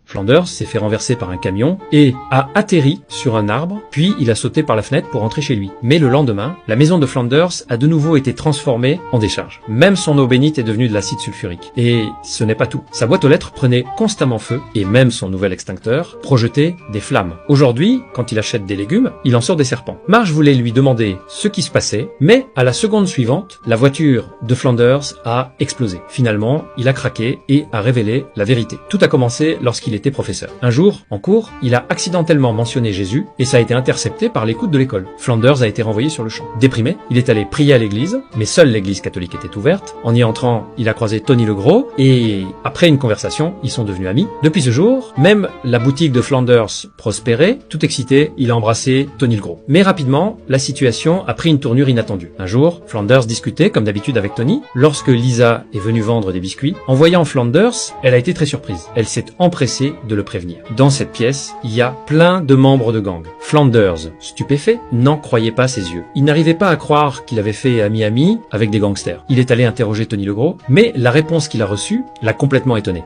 Flanders s'est fait renverser par un camion et a atterri sur un arbre, puis il a sauté par la fenêtre pour rentrer chez lui. Mais le lendemain, la maison de Flanders a de nouveau été transformée en décharge. Même son eau bénite est devenue de l'acide sulfurique. Et ce n'est pas tout. Sa boîte aux lettres prenait constamment feu et même son nouvel extincteur projetait des flammes. Aujourd'hui, quand il achète des légumes, il en sort des serpents. Marge voulait lui demander ce qui se passait, mais à la seconde suivante, la voiture de Flanders a explosé. Finalement, il a craqué et a révélé la vérité. Tout a commencé lorsqu'il était professeur. Un jour, en cours, il a accidentellement mentionné Jésus et ça a été intercepté par l'écoute de l'école. Flanders a été renvoyé sur le champ. Déprimé, il est allé prier à l'église, mais seule l'église catholique était ouverte. En y entrant, il a croisé Tony le Gros et après une conversation, ils sont devenus amis. Depuis ce jour, même la boutique de Flanders prospérait. Tout excité, il a embrassé Tony le Gros. Mais rapidement, la situation a pris une tournure inattendue. Un jour, Flanders discutait comme d'habitude avec Tony. Lorsque Lisa est venue vendre des biscuits, en voyant Flanders, elle a été très surprise. Elle s'est empressée de le prévenir. Dans cette pièce, il y a plein de membres de gang. Flanders, stupéfait, n'en croyait pas ses yeux. Il n'arrivait pas à croire qu'il avait fait ami-ami avec des gangsters. Il est allé interroger Tony le Gros, mais la réponse qu'il a reçue l'a complètement étonné.